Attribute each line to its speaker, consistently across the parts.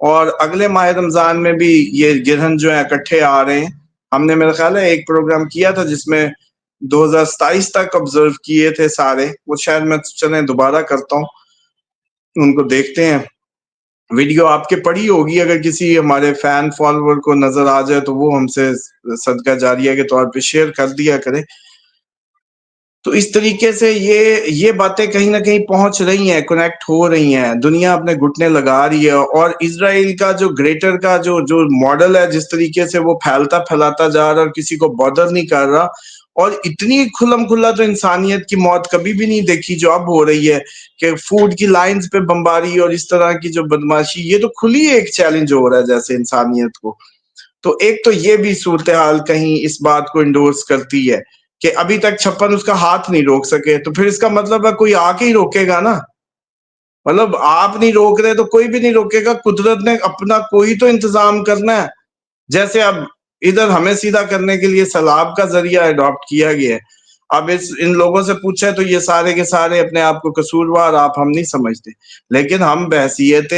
Speaker 1: اور اگلے ماہ رمضان میں بھی یہ گرہن جو ہیں اکٹھے آ رہے ہیں. ہم نے میرا خیال ہے ایک پروگرام کیا تھا جس میں 2027 تک آبزرو کیے تھے سارے، وہ شاید میں چلیں دوبارہ کرتا ہوں، ان کو دیکھتے ہیں. ویڈیو آپ کے پڑی ہوگی، اگر کسی ہمارے فین فالوور کو نظر آ جائے تو وہ ہم سے صدقہ جاریہ کے طور پہ شیئر کر دیا کرے. تو اس طریقے سے یہ باتیں کہیں نہ کہیں پہنچ رہی ہیں، کنیکٹ ہو رہی ہیں، دنیا اپنے گھٹنے لگا رہی ہے. اور اسرائیل کا جو گریٹر کا جو ماڈل ہے، جس طریقے سے وہ پھیلاتا جا رہا اور کسی کو بادر نہیں کر رہا، اور اتنی کھلم کھلا تو انسانیت کی موت کبھی بھی نہیں دیکھی جو اب ہو رہی ہے، کہ فوڈ کی لائنز پہ بمباری اور اس طرح کی جو بدماشی، یہ تو کھلی ایک چیلنج ہو رہا ہے جیسے انسانیت کو. تو ایک تو یہ بھی صورتحال کہیں اس بات کو انڈورس کرتی ہے کہ ابھی تک چھپن اس کا ہاتھ نہیں روک سکے، تو پھر اس کا مطلب ہے کوئی آ کے ہی روکے گا نا. مطلب آپ نہیں روک رہے تو کوئی بھی نہیں روکے گا. قدرت نے اپنا کوئی تو انتظام کرنا ہے. جیسے اب ادھر ہمیں سیدھا کرنے کے لیے سیلاب کا ذریعہ اڈاپٹ کیا گیا ہے. اب ان لوگوں سے پوچھے تو یہ سارے کے سارے اپنے آپ کو قصوروار آپ ہم نہیں سمجھتے، لیکن ہم بحثیت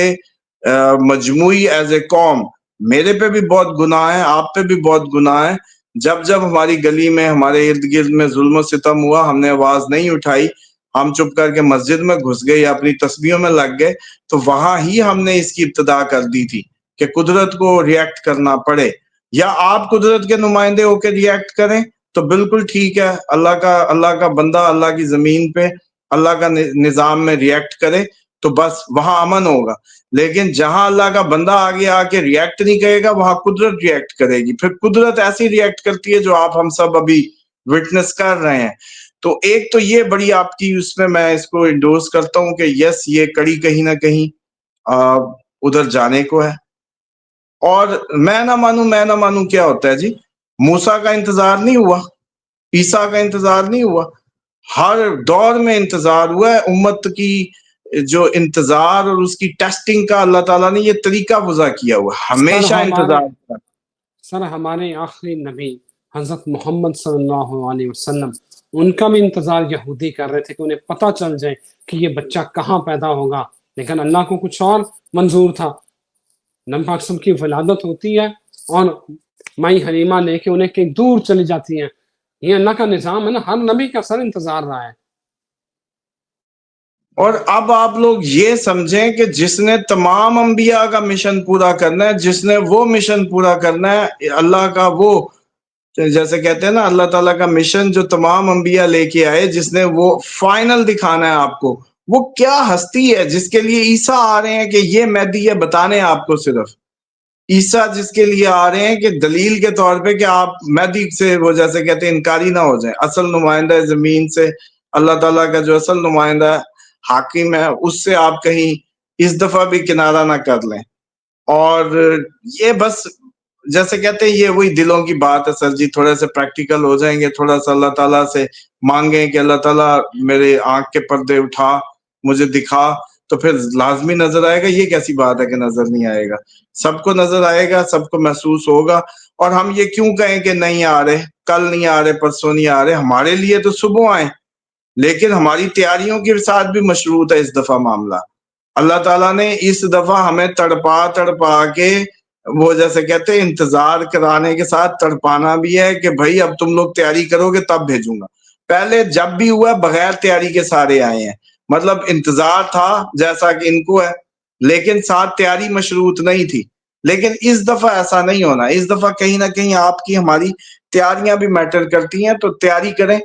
Speaker 1: مجموعی ایز اے قوم، میرے پہ بھی بہت گناہ ہے، آپ پہ بھی بہت گناہ ہے. جب ہماری گلی میں، ہمارے ارد گرد میں ظلم و ستم ہوا، ہم نے آواز نہیں اٹھائی، ہم چپ کر کے مسجد میں گھس گئے یا اپنی تسبیحوں میں لگ گئے، تو وہاں ہی ہم نے اس کی ابتدا کر دی تھی کہ قدرت کو ریئیکٹ کرنا پڑے. یا آپ قدرت کے نمائندے ہو کے ریئیکٹ کریں تو بالکل ٹھیک ہے، اللہ کا بندہ اللہ کی زمین پہ اللہ کا نظام میں ریئیکٹ کرے تو بس وہاں امن ہوگا. لیکن جہاں اللہ کا بندہ آگے آ کے ریئیکٹ نہیں کرے گا، وہاں قدرت ریئیکٹ کرے گی. پھر قدرت ایسی ریئیکٹ کرتی ہے جو آپ ہم سب ابھی وٹنس کر رہے ہیں. تو ایک تو یہ بڑی آپ کی اس میں اس کو انڈورس کرتا ہوں کہ یس، یہ کڑی کہیں نہ کہیں ادھر جانے کو ہے. اور میں نہ مانوں کیا ہوتا ہے جی؟ موسیٰ کا انتظار نہیں ہوا، عیسیٰ کا انتظار نہیں ہوا، ہر دور میں انتظار ہوا ہے. امت کی جو انتظار اور اس کی ٹیسٹنگ کا اللہ تعالیٰ نے یہ طریقہ وضع کیا ہوا، ہمیشہ انتظار تھا.
Speaker 2: سر ہمارے آخری نبی حضرت محمد صلی اللہ علیہ وسلم، ان کا بھی انتظار یہودی کر رہے تھے کہ انہیں پتہ چل جائے کہ یہ بچہ کہاں پیدا ہوگا، لیکن اللہ کو کچھ اور منظور تھا. نبی پاک صلی اللہ علیہ وسلم کی ولادت ہوتی ہے اور مائی حلیمہ لے کے انہیں کہیں دور چلی جاتی ہیں. یہ اللہ کا نظام ہے نا، ہر نبی کا سر انتظار رہا ہے.
Speaker 1: اور اب آپ لوگ یہ سمجھیں کہ جس نے تمام انبیاء کا مشن پورا کرنا ہے، جس نے وہ مشن پورا کرنا ہے اللہ کا، وہ جیسے کہتے ہیں نا اللہ تعالیٰ کا مشن جو تمام انبیاء لے کے آئے، جس نے وہ فائنل دکھانا ہے آپ کو، وہ کیا ہستی ہے جس کے لیے عیسیٰ آ رہے ہیں کہ یہ مہدی ہے بتانے آپ کو. صرف عیسیٰ جس کے لیے آ رہے ہیں کہ دلیل کے طور پہ کہ آپ مہدی سے وہ جیسے کہتے ہیں انکاری نہ ہو جائیں. اصل نمائندہ زمین سے اللہ تعالیٰ کا جو اصل نمائندہ حاکم ہے، اس سے آپ کہیں اس دفعہ بھی کنارہ نہ کر لیں. اور یہ بس جیسے کہتے ہیں یہ وہی دلوں کی بات ہے سر جی، تھوڑے سے پریکٹیکل ہو جائیں گے، تھوڑا سا اللہ تعالیٰ سے مانگیں کہ اللہ تعالیٰ میرے آنکھ کے پردے اٹھا، مجھے دکھا، تو پھر لازمی نظر آئے گا. یہ کیسی بات ہے کہ نظر نہیں آئے گا؟ سب کو نظر آئے گا، سب کو محسوس ہوگا. اور ہم یہ کیوں کہیں کہ نہیں آ رہے، کل نہیں آ رہے، پرسوں نہیں آ رہے؟ ہمارے لیے تو صبح آئیں، لیکن ہماری تیاریوں کے ساتھ بھی مشروط ہے اس دفعہ معاملہ. اللہ تعالیٰ نے اس دفعہ ہمیں تڑپا کے وہ جیسے کہتے ہیں انتظار کرانے کے ساتھ تڑپانا بھی ہے کہ بھائی اب تم لوگ تیاری کرو گے تب بھیجوں گا. پہلے جب بھی ہوا بغیر تیاری کے سارے آئے ہیں، مطلب انتظار تھا جیسا کہ ان کو ہے، لیکن ساتھ تیاری مشروط نہیں تھی. لیکن اس دفعہ ایسا نہیں ہونا. اس دفعہ کہیں نہ کہیں آپ کی ہماری تیاریاں بھی میٹر کرتی ہیں. تو تیاری کریں،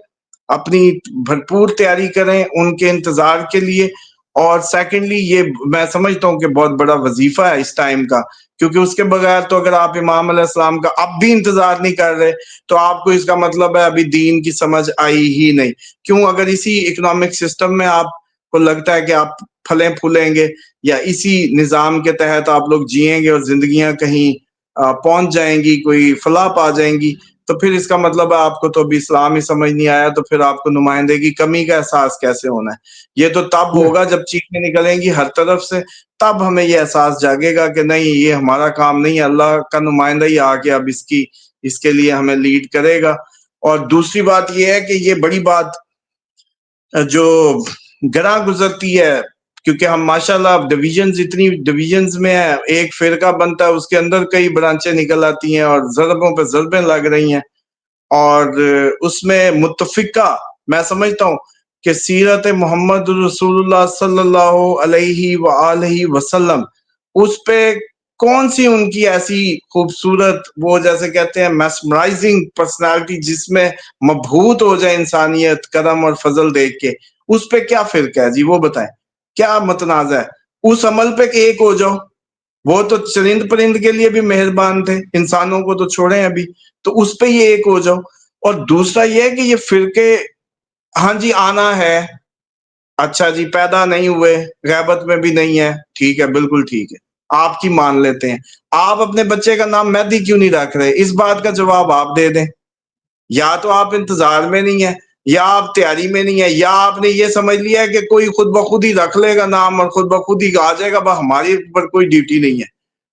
Speaker 1: اپنی بھرپور تیاری کریں ان کے انتظار کے لیے. اور سیکنڈلی یہ میں سمجھتا ہوں کہ بہت بڑا وظیفہ ہے اس ٹائم کا، کیونکہ اس کے بغیر تو اگر آپ امام علیہ السلام کا اب بھی انتظار نہیں کر رہے تو آپ کو اس کا مطلب ہے ابھی دین کی سمجھ آئی ہی نہیں. کیوں؟ اگر اسی اکنامک سسٹم میں آپ کو لگتا ہے کہ آپ پھلیں پھولیں گے یا اسی نظام کے تحت آپ لوگ جئیں گے اور زندگیاں کہیں پہنچ جائیں گی، کوئی فلاح پا جائیں گی، تو پھر اس کا مطلب ہے آپ کو تو ابھی اسلام ہی سمجھ نہیں آیا. تو پھر آپ کو نمائندے کی کمی کا احساس کیسے ہونا ہے؟ یہ تو تب ہوگا جب چیخیں نکلیں گی ہر طرف سے، تب ہمیں یہ احساس جاگے گا کہ نہیں، یہ ہمارا کام نہیں ہے، اللہ کا نمائندہ ہی آ کے اب اس کے لیے ہمیں لیڈ کرے گا. اور دوسری بات یہ ہے کہ یہ بڑی بات جو گراں گزرتی ہے کیونکہ ہم ماشاءاللہ ڈویژنز اتنی ڈویژنز میں ہیں، ایک فرقہ بنتا ہے، اس کے اندر کئی برانچیں نکل آتی ہیں اور ضربوں پہ ضربیں لگ رہی ہیں، اور اس میں متفقہ میں سمجھتا ہوں کہ سیرت محمد رسول اللہ صلی اللہ علیہ وآلہ وسلم، اس پہ کون سی ان کی ایسی خوبصورت، وہ جیسے کہتے ہیں میسمرائزنگ پرسنالٹی، جس میں مبہوت ہو جائے انسانیت کرم اور فضل دیکھ کے، اس پہ کیا فرق ہے جی؟ وہ بتائیں، کیا متنازع ہے؟ اس عمل پہ کہ ایک ہو جاؤ، وہ تو چرند پرند کے لیے بھی مہربان تھے، انسانوں کو تو چھوڑیں ابھی، تو اس پہ یہ ایک ہو جاؤ۔ اور دوسرا یہ ہے کہ یہ فرقے، ہاں جی آنا ہے، اچھا جی پیدا نہیں ہوئے، غیبت میں بھی نہیں ہے، ٹھیک ہے، بالکل ٹھیک ہے، آپ کی مان لیتے ہیں۔ آپ اپنے بچے کا نام مہدی کیوں نہیں رکھ رہے؟ اس بات کا جواب آپ دے دیں۔ یا تو آپ انتظار میں نہیں ہیں، یا آپ تیاری میں نہیں ہے، یا آپ نے یہ سمجھ لیا ہے کہ کوئی خود بخود ہی رکھ لے گا نام اور خود بخود ہی آ جائے گا، بس ہماری پر کوئی ڈیوٹی نہیں ہے۔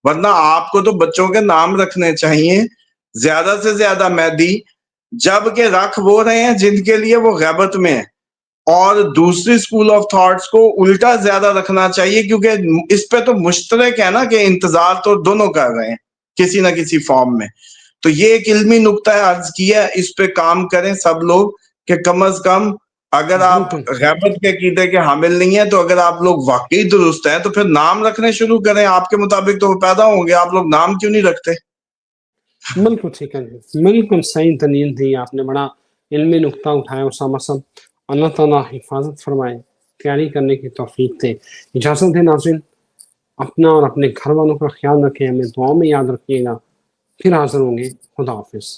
Speaker 1: ورنہ آپ کو تو بچوں کے نام رکھنے چاہیے زیادہ سے زیادہ مہدی، جب کہ رکھ وہ رہے ہیں جن کے لیے وہ غیبت میں ہے۔ اور دوسری سکول آف تھاٹس کو الٹا زیادہ رکھنا چاہیے، کیونکہ اس پہ تو مشترک ہے نا کہ انتظار تو دونوں کر رہے ہیں کسی نہ کسی فارم میں۔ تو یہ ایک علمی نقطہ عرض کیا، اس پہ کام کریں سب لوگ کہ کم از کم اگر آپ
Speaker 2: بالکل
Speaker 1: غیبت کے عقیدے کے حامل نہیں ہیں، تو اگر آپ لوگ واقعی درست ہیں تو پھر نام رکھنے شروع کریں، آپ کے مطابق تو وہ پیدا ہوں گے، آپ لوگ نام کیوں نہیں رکھتے؟
Speaker 2: بالکل ٹھیک ہے جی، بالکل صحیح دلیل دی آپ نے، بڑا علمی نقطہ اٹھایا اسامہ صاحب۔ اللہ تعالیٰ حفاظت فرمائے، تیاری کرنے کی توفیق دے۔ اجازت ہے ناظرین، اپنا اور اپنے گھر والوں کا خیال رکھیں، ہمیں دعاؤں میں یاد رکھیے گا، پھر حاضر ہوں گے۔ خدا حافظ۔